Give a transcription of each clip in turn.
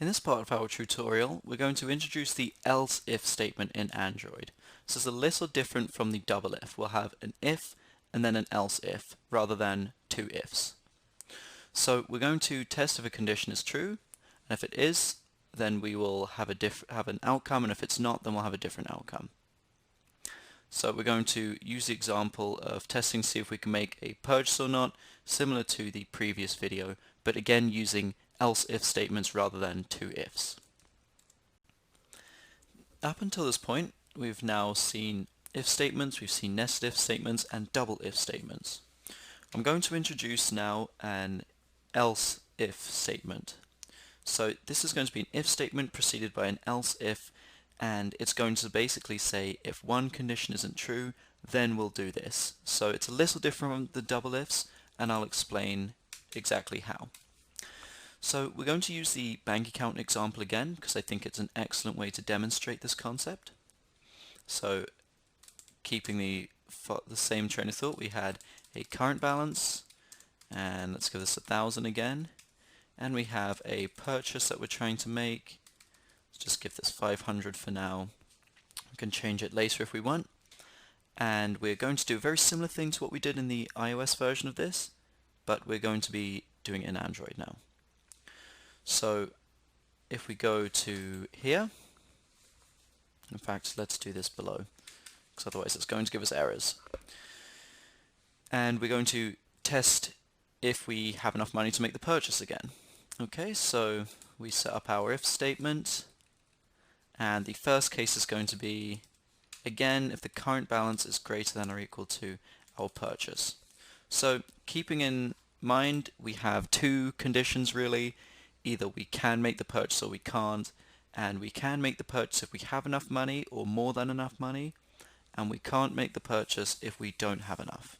In this part of our tutorial, we're going to introduce the else if statement in Android. So it's a little different from the double if. We'll have an if and then an else if rather than two ifs. So we're going to test if a condition is true, and if it is, then we will have an outcome, and if it's not, then we'll have a different outcome. So we're going to use the example of testing to see if we can make a purchase or not, similar to the previous video, but again using else if statements rather than two ifs. Up until this point, we've now seen if statements, we've seen nested if statements, and double if statements. I'm going to introduce now an else if statement. So this is going to be an if statement preceded by an else if, and it's going to basically say if one condition isn't true, then we'll do this. So it's a little different from the double ifs, and I'll explain exactly how. So we're going to use the bank account example again because I think it's an excellent way to demonstrate this concept. So keeping the same train of thought, we had a current balance, and let's give this 1,000 again, and we have a purchase that we're trying to make. Let's just give this 500 for now. We can change it later if we want. And we're going to do a very similar thing to what we did in the iOS version of this, but we're going to be doing it in Android now. So if we go to here, in fact let's do this below, because otherwise it's going to give us errors. And we're going to test if we have enough money to make the purchase again. Okay, so we set up our if statement, and the first case is going to be, again, if the current balance is greater than or equal to our purchase. So keeping in mind, we have two conditions really. Either we can make the purchase or we can't, and we can make the purchase if we have enough money or more than enough money, and we can't make the purchase if we don't have enough.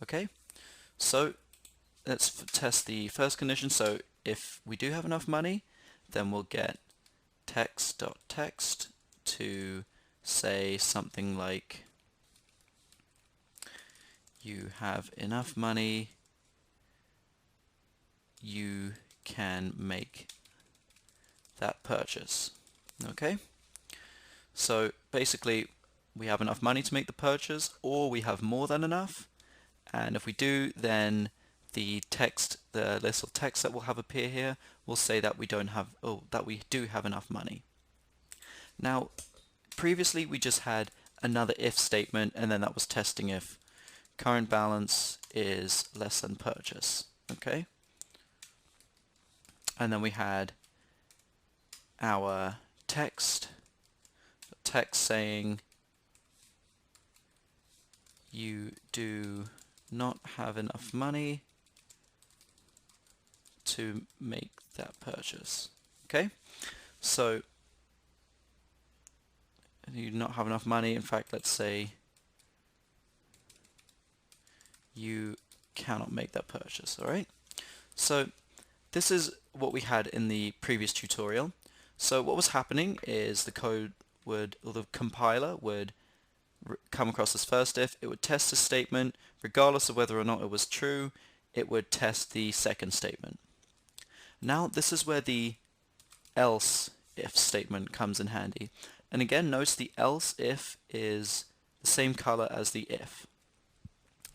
Okay, so let's test the first condition. So if we do have enough money, then we'll get text.text to say something like, you have enough money, you can make that purchase. Okay, so basically we have enough money to make the purchase, or we have more than enough, and if we do, then the text, the little text that will have appear here will say that we don't have, that we do have enough money. Now previously we just had another if statement, and then that was testing if current balance is less than purchase. Okay, and then we had our text saying you do not have enough money to make that purchase. Okay, so you do not have enough money. In fact, let's say you cannot make that purchase. Alright, so this is what we had in the previous tutorial. So what was happening is the code would, or the compiler would come across this first if, it would test the statement, regardless of whether or not it was true, it would test the second statement. Now this is where the else if statement comes in handy. And again, notice the else if is the same color as the if.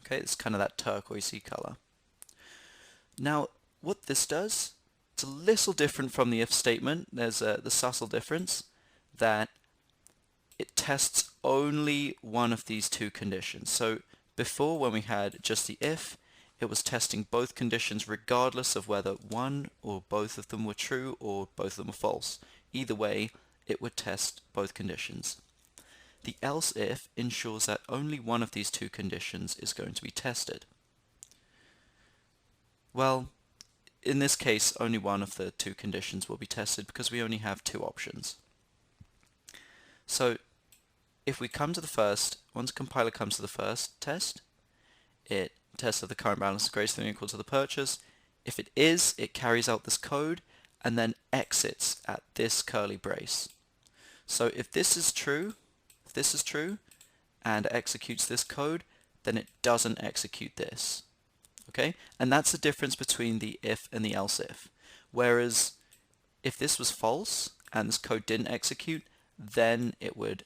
Okay, it's kind of that turquoisey color. Now what this does, it's a little different from the if statement. There's the subtle difference that it tests only one of these two conditions. So before, when we had just the if, it was testing both conditions regardless of whether one or both of them were true or both of them were false. Either way, it would test both conditions. The else if ensures that only one of these two conditions is going to be tested. Well, in this case, only one of the two conditions will be tested because we only have two options. So if we come to the first, once compiler comes to the first test, it tests if the current balance is greater than or equal to the purchase. If it is, it carries out this code and then exits at this curly brace. So if this is true, and executes this code, then it doesn't execute this. Okay, and that's the difference between the if and the else if. Whereas if this was false and this code didn't execute, then it would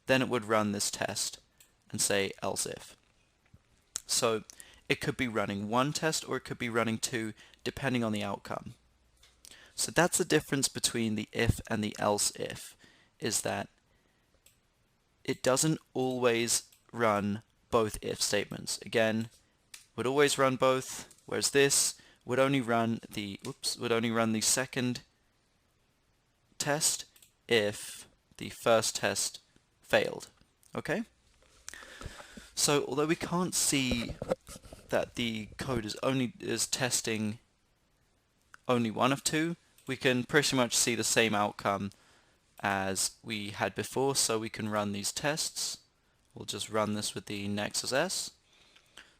run this test and say else if. So it could be running one test or it could be running two, depending on the outcome. So that's the difference between the if and the else if, is that it doesn't always run both if statements. Again, would always run both, whereas this would only run the second test if the first test failed. Okay? So although we can't see that the code is testing only one of two, we can pretty much see the same outcome as we had before, so we can run these tests. We'll just run this with the Nexus S.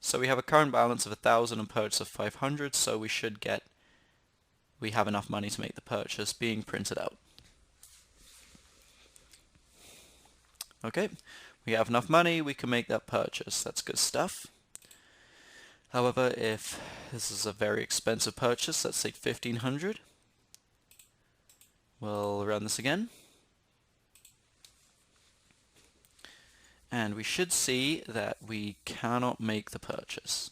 So we have a current balance of 1,000 and purchase of 500, so we have enough money to make the purchase being printed out. Okay, we have enough money, we can make that purchase. That's good stuff. However, if this is a very expensive purchase, let's say 1,500, we'll run this again. And we should see that we cannot make the purchase.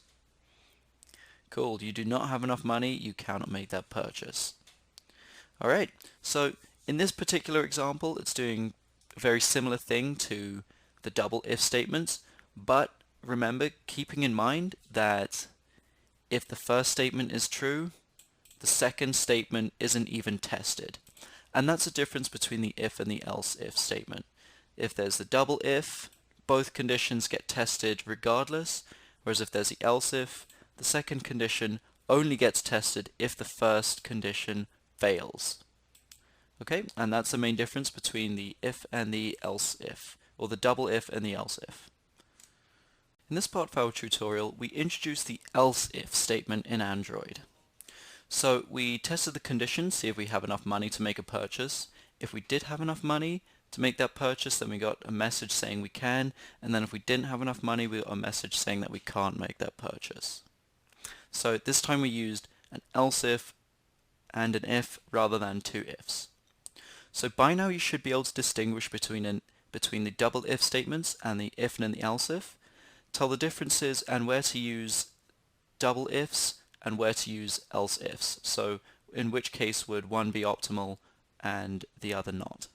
Cool, you do not have enough money, you cannot make that purchase. Alright, so in this particular example, it's doing a very similar thing to the double if statements, but remember, keeping in mind that if the first statement is true, the second statement isn't even tested. And that's the difference between the if and the else if statement. If there's the double if, both conditions get tested regardless, whereas if there's the else if, the second condition only gets tested if the first condition fails. Okay, and that's the main difference between the if and the else if, or the double if and the else if. In this part of our tutorial, we introduced the else if statement in Android. So we tested the condition, see if we have enough money to make a purchase. If we did have enough money to make that purchase, then we got a message saying we can, and then if we didn't have enough money, we got a message saying that we can't make that purchase. So this time we used an else if and an if rather than two ifs. So by now you should be able to distinguish between the double if statements and the if and the else if, tell the differences and where to use double ifs and where to use else ifs. So in which case would one be optimal and the other not.